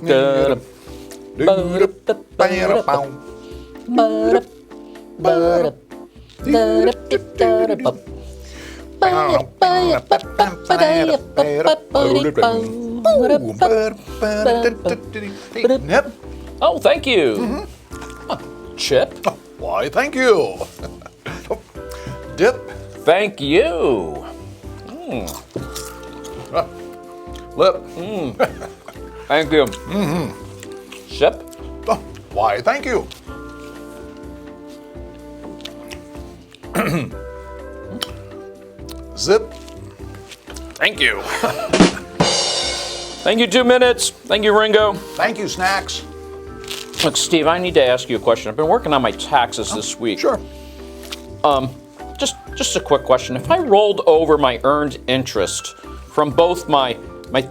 Nip. Oh, thank you. Chip. Why, thank you. Dip. Thank you. Lip. Thank you. Chip. Oh, why, thank you. Zip. Thank you. Thank you, 2 minutes. Thank you, Ringo. Thank you, Snacks. Look, Steve, I need to ask you a question. I've been working on my taxes this week. Sure. Just a quick question. If I rolled over my earned interest from both my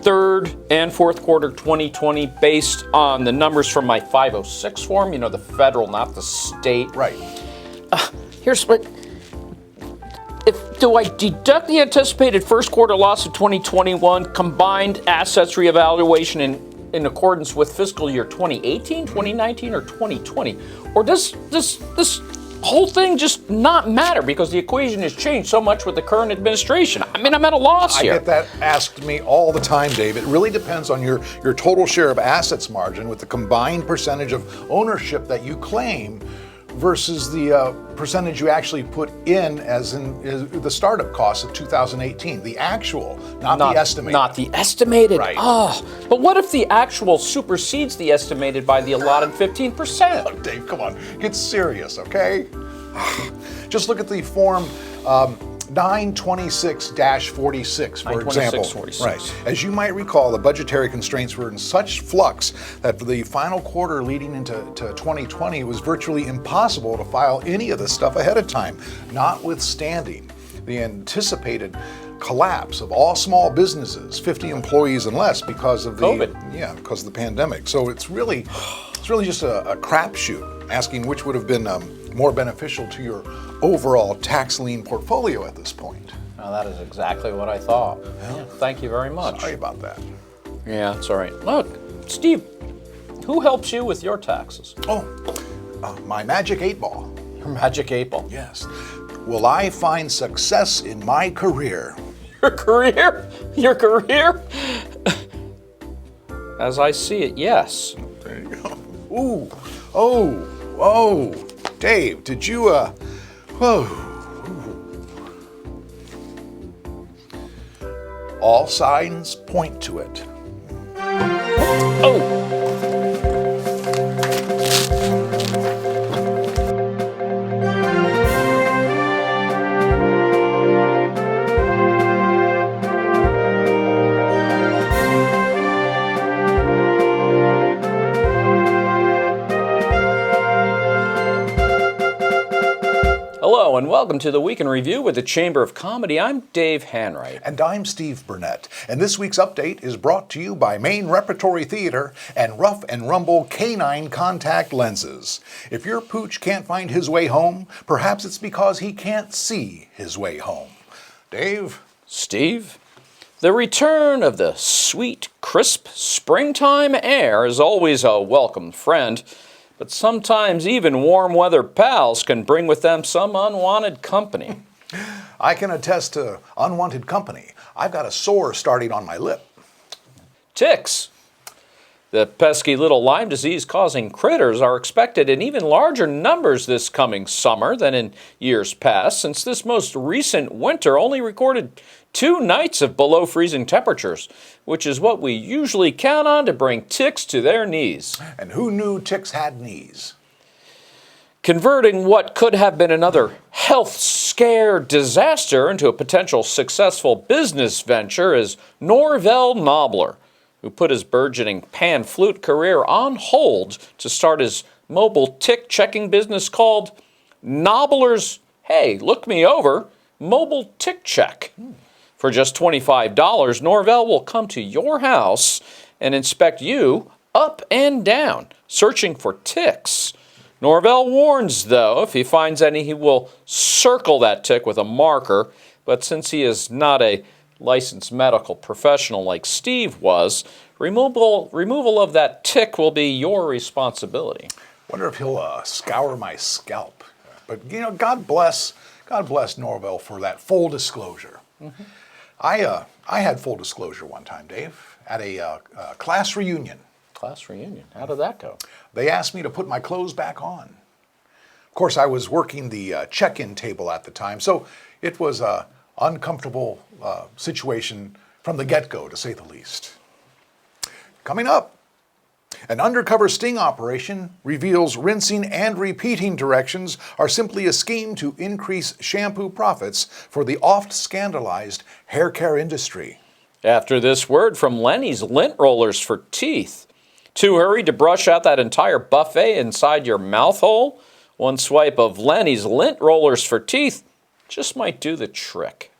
third and fourth quarter 2020 based on the numbers from my 506 form, you know, the federal, not the state. Right. Here's what. Do I deduct the anticipated first quarter loss of 2021 combined assets reevaluation in accordance with fiscal year 2018, 2019, or 2020? Or does this whole thing just not matter because the equation has changed so much with the current administration? I mean, I'm at a loss here. I get that asked me all the time, Dave. It really depends on your total share of assets margin with the combined percentage of ownership that you claim versus the percentage you actually put in as in the startup costs of 2018. The actual, not the estimated. Not the estimated. Right. Oh, but what if the actual supersedes the estimated by the allotted 15%? Oh, Dave, come on. Get serious, okay? Just look at the form 926-46, for example. 926-46. Right. As you might recall, the budgetary constraints were in such flux that for the final quarter leading into 2020, it was virtually impossible to file any of this stuff ahead of time, notwithstanding the anticipated collapse of all small businesses, 50 employees and less, because of the COVID. Yeah, because of the pandemic. So it's really just a crapshoot, asking which would have been more beneficial to your overall tax lien portfolio at this point. Now, that is exactly what I thought. Yeah, thank you very much. Sorry about that. Yeah, it's all right. Look, Steve, who helps you with your taxes? My magic 8-ball. Your magic 8-ball. Yes. Will I find success in my career? Your career? Your career? As I see it, yes. There you go. Ooh. Oh. Dave, did you, All signs point to it. Oh! Hello and welcome to the Week in Review with the Chamber of Comedy. I'm Dave Hanwright. And I'm Steve Burnett. And this week's update is brought to you by Maine Repertory Theater and Rough and Rumble Canine Contact Lenses. If your pooch can't find his way home, perhaps it's because he can't see his way home. Dave? Steve? The return of the sweet, crisp springtime air is always a welcome friend. But sometimes even warm weather pals can bring with them some unwanted company. I can attest to unwanted company. I've got a sore starting on my lip. Ticks. The pesky little Lyme disease causing critters are expected in even larger numbers this coming summer than in years past, since this most recent winter only recorded 2 nights of below freezing temperatures, which is what we usually count on to bring ticks to their knees. And who knew ticks had knees? Converting what could have been another health scare disaster into a potential successful business venture is Norvell Knobbler, who put his burgeoning pan flute career on hold to start his mobile tick checking business called Knobbler's Hey, Look Me Over Mobile Tick Check. For just $25, Norvell will come to your house and inspect you up and down, searching for ticks. Norvell warns, though, if he finds any, he will circle that tick with a marker, but since he is not a licensed medical professional like Steve was, Removal of that tick will be your responsibility. Wonder if he'll scour my scalp. But God bless Norvell for that full disclosure. Mm-hmm. I had full disclosure one time, Dave, at a class reunion. Class reunion. How did that go? They asked me to put my clothes back on. Of course, I was working the check-in table at the time, so it was an uncomfortable situation from the get-go, to say the least. Coming up, an undercover sting operation reveals rinsing and repeating directions are simply a scheme to increase shampoo profits for the oft-scandalized hair care industry. After this word from Lenny's lint rollers for teeth. Too hurried to brush out that entire buffet inside your mouth hole? One swipe of Lenny's lint rollers for teeth just might do the trick.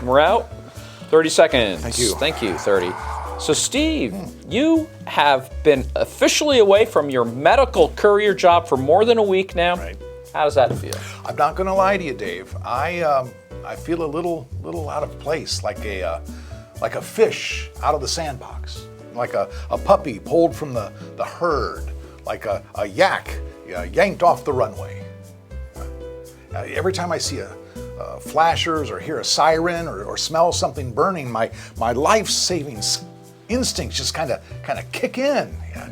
We're out. 30 seconds. Thank you, 30. So, Steve, you have been officially away from your medical courier job for more than a week now. Right. How does that feel? I'm not going to lie to you, Dave. I feel a little out of place, like a fish out of the sandbox, like a puppy pulled from the herd, like a yak yanked off the runway. Every time I see flashers or hear a siren or smell something burning, my life-saving instincts just kind of kick in. Yeah.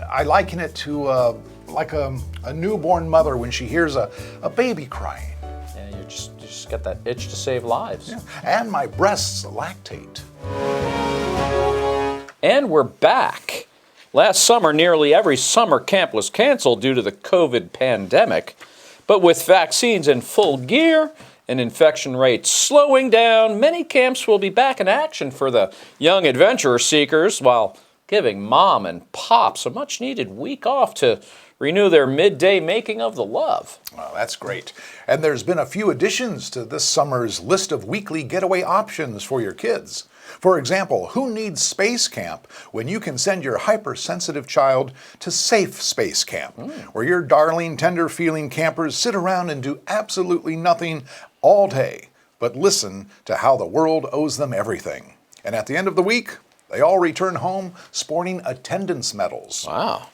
I liken it to like a newborn mother when she hears a baby crying. Yeah, you just got that itch to save lives. Yeah. And my breasts lactate. And we're back. Last summer, nearly every summer camp was canceled due to the COVID pandemic. But with vaccines in full gear and infection rates slowing down, many camps will be back in action for the young adventure seekers while giving mom and pops a much-needed week off to renew their midday making of the love. Well, that's great. And there's been a few additions to this summer's list of weekly getaway options for your kids. For example, who needs space camp when you can send your hypersensitive child to Safe Space Camp, where your darling, tender-feeling campers sit around and do absolutely nothing all day, but listen to how the world owes them everything. And at the end of the week, they all return home sporting attendance medals. Wow.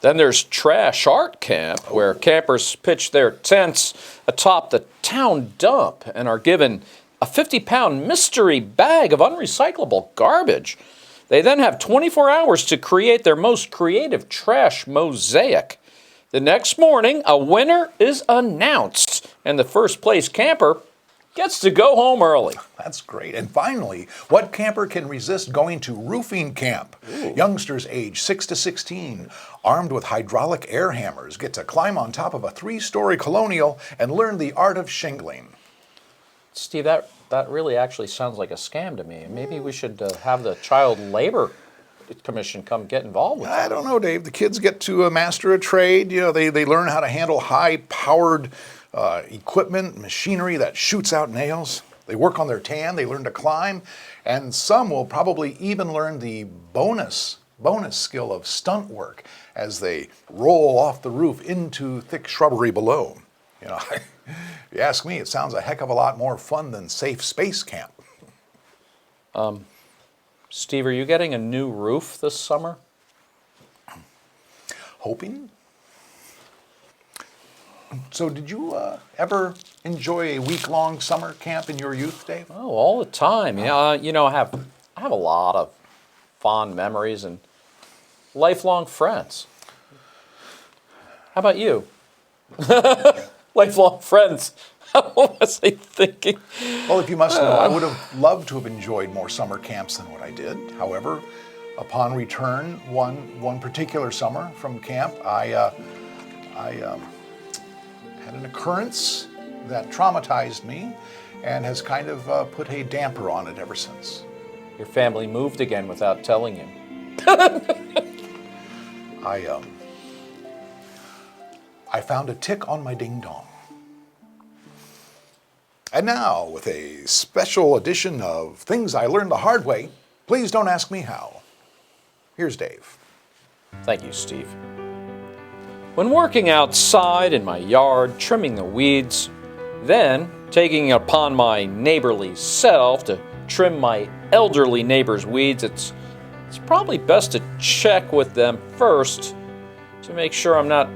Then there's Trash Art Camp, where campers pitch their tents atop the town dump and are given a 50-pound mystery bag of unrecyclable garbage. They then have 24 hours to create their most creative trash mosaic. The next morning, a winner is announced, and the first place camper gets to go home early. That's great. And finally, what camper can resist going to roofing camp? Ooh. Youngsters age 6 to 16, armed with hydraulic air hammers, get to climb on top of a 3-story colonial and learn the art of shingling. Steve, that really actually sounds like a scam to me. Maybe we should have the Child Labor Commission come get involved with that. I don't know, Dave. The kids get to master a trade. They learn how to handle high-powered equipment, machinery that shoots out nails. They work on their tan. They learn to climb. And some will probably even learn the bonus skill of stunt work as they roll off the roof into thick shrubbery below. If you ask me, it sounds a heck of a lot more fun than Safe Space Camp. Steve, are you getting a new roof this summer? Hoping. So did you ever enjoy a week-long summer camp in your youth, Dave? Oh, all the time. I have a lot of fond memories and lifelong friends. How about you? Lifelong friends. What was I thinking? Well, if you must know, I would have loved to have enjoyed more summer camps than what I did. However, upon return, one particular summer from camp, I had an occurrence that traumatized me and has kind of put a damper on it ever since. Your family moved again without telling you. I found a tick on my ding-dong. And now, with a special edition of Things I Learned the Hard Way, please don't ask me how. Here's Dave. Thank you, Steve. When working outside in my yard, trimming the weeds, then taking it upon my neighborly self to trim my elderly neighbor's weeds, it's probably best to check with them first to make sure I'm not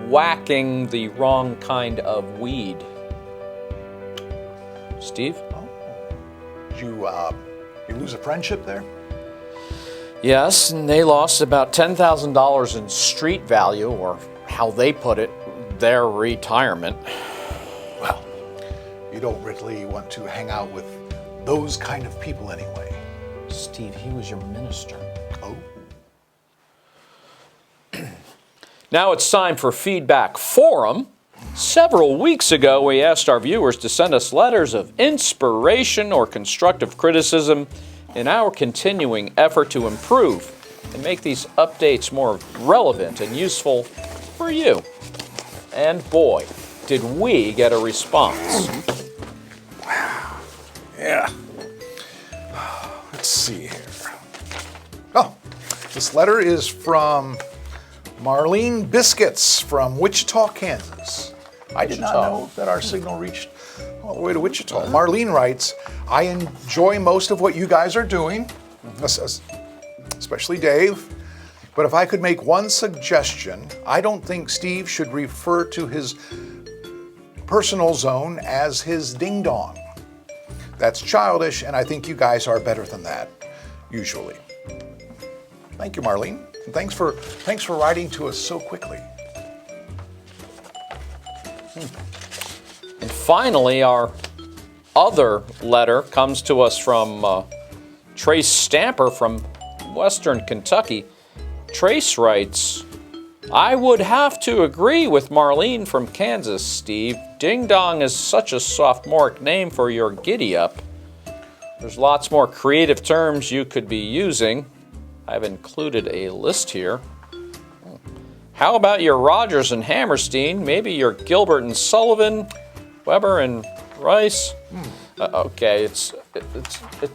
whacking the wrong kind of weed. Steve? Oh. Did you lose a friendship there? Yes, and they lost about $10,000 in street value, or how they put it, their retirement. Well, you don't really want to hang out with those kind of people anyway. Steve, he was your minister. Oh. Now it's time for Feedback Forum. Several weeks ago, we asked our viewers to send us letters of inspiration or constructive criticism in our continuing effort to improve and make these updates more relevant and useful for you. And boy, did we get a response. Wow. Yeah. Let's see here. Oh, this letter is from Marlene Biscuits from Wichita, Kansas. I did not know that our signal reached all the way to Wichita. Marlene writes, I enjoy most of what you guys are doing, especially Dave. But if I could make one suggestion, I don't think Steve should refer to his personal zone as his ding-dong. That's childish, and I think you guys are better than that, usually. Thank you, Marlene. And thanks for writing to us so quickly. And finally, our other letter comes to us from Trace Stamper from Western Kentucky. Trace writes, I would have to agree with Marlene from Kansas, Steve. Ding Dong is such a sophomoric name for your giddy-up. There's lots more creative terms you could be using. I've included a list here. How about your Rogers and Hammerstein? Maybe your Gilbert and Sullivan, Weber and Rice? Okay, it's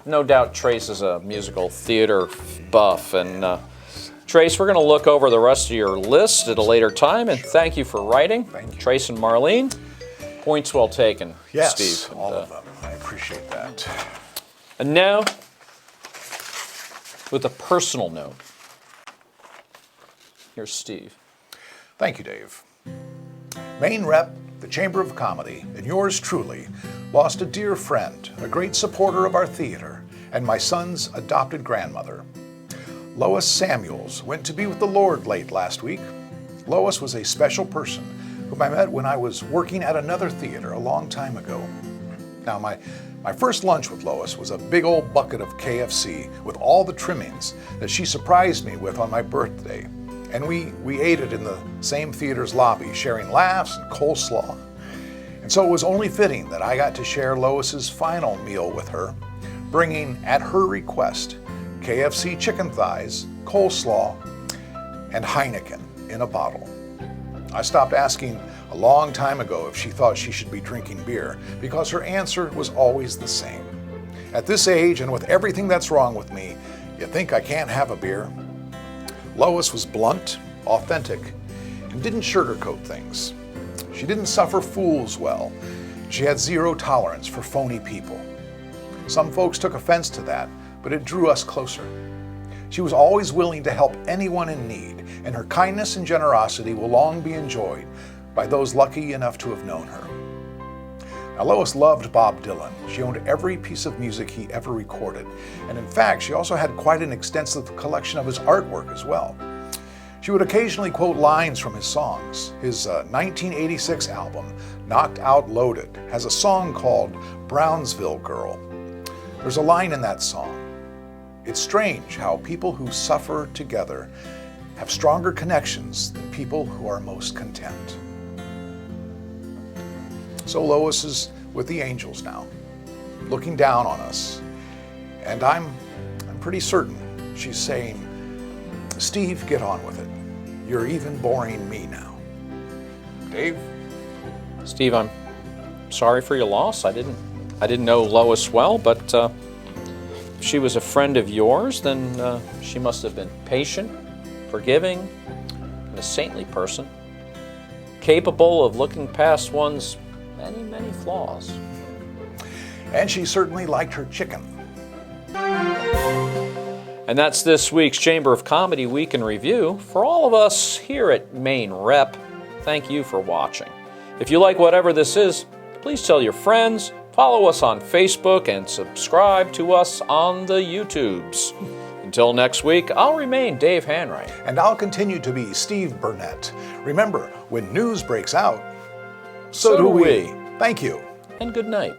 no doubt Trace is a musical theater buff. And Trace, we're going to look over the rest of your list at a later time. And thank you for writing. Thank you. Trace and Marlene, points well taken, Yes, Steve. all of them. I appreciate that. And now, with a personal note, here's Steve. Thank you, Dave. Maine Rep, the Chamber of Comedy, and yours truly, lost a dear friend, a great supporter of our theater, and my son's adopted grandmother. Lois Samuels went to be with the Lord late last week. Lois was a special person whom I met when I was working at another theater a long time ago. Now, my first lunch with Lois was a big old bucket of KFC with all the trimmings that she surprised me with on my birthday. And we ate it in the same theater's lobby, sharing laughs and coleslaw. And so it was only fitting that I got to share Lois's final meal with her, bringing, at her request, KFC chicken thighs, coleslaw, and Heineken in a bottle. I stopped asking a long time ago if she thought she should be drinking beer, because her answer was always the same. At this age, and with everything that's wrong with me, you think I can't have a beer? Lois was blunt, authentic, and didn't sugarcoat things. She didn't suffer fools well. She had zero tolerance for phony people. Some folks took offense to that, but it drew us closer. She was always willing to help anyone in need, and her kindness and generosity will long be enjoyed by those lucky enough to have known her. Now, Lois loved Bob Dylan. She owned every piece of music he ever recorded, and in fact, she also had quite an extensive collection of his artwork as well. She would occasionally quote lines from his songs. His 1986 album, Knocked Out Loaded, has a song called Brownsville Girl. There's a line in that song. It's strange how people who suffer together have stronger connections than people who are most content. So Lois is with the angels now, looking down on us. And I'm pretty certain she's saying, Steve, get on with it. You're even boring me now. Dave? Steve, I'm sorry for your loss. I didn't know Lois well, but if she was a friend of yours, then she must have been patient, forgiving, and a saintly person, capable of looking past one's many, many flaws. And she certainly liked her chicken. And that's this week's Chamber of Comedy Week in Review. For all of us here at Maine Rep, thank you for watching. If you like whatever this is, please tell your friends, follow us on Facebook, and subscribe to us on the YouTubes. Until next week, I'll remain Dave Hanwright. And I'll continue to be Steve Burnett. Remember, when news breaks out, so do we. Thank you. And good night.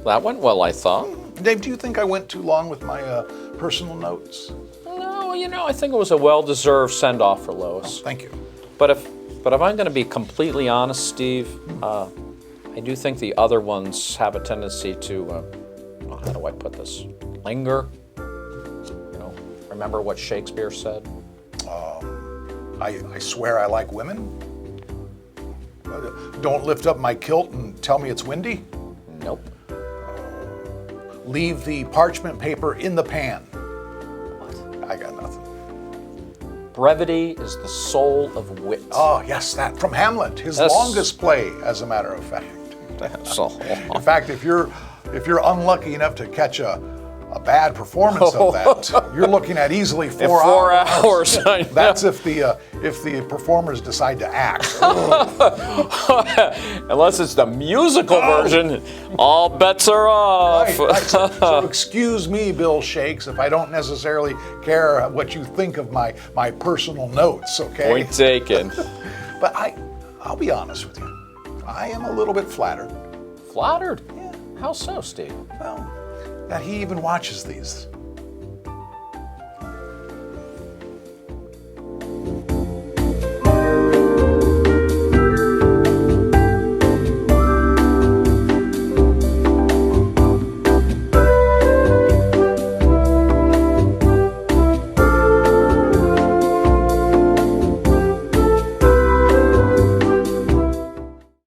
That went well, I thought. Dave, do you think I went too long with my personal notes? No, I think it was a well-deserved send-off for Lois. Oh, thank you. But if I'm going to be completely honest, Steve, I do think the other ones have a tendency to, how do I put this? Linger. Remember what Shakespeare said? I swear I like women. Don't lift up my kilt and tell me it's windy. Nope. Leave the parchment paper in the pan. What? I got nothing. Brevity is the soul of wit. Oh, yes, that from Hamlet, his longest play, as a matter of fact. That's all. In fact, if you're unlucky enough to catch a bad performance of that, you're looking at easily 4 hours. I know. That's if the performers decide to act. Unless it's the musical version, all bets are off. Right. So excuse me, Bill Shakes, if I don't necessarily care what you think of my personal notes, okay? Point taken. But I'll be honest with you. I am a little bit flattered. Flattered? Yeah. How so, Steve? Well, that he even watches these.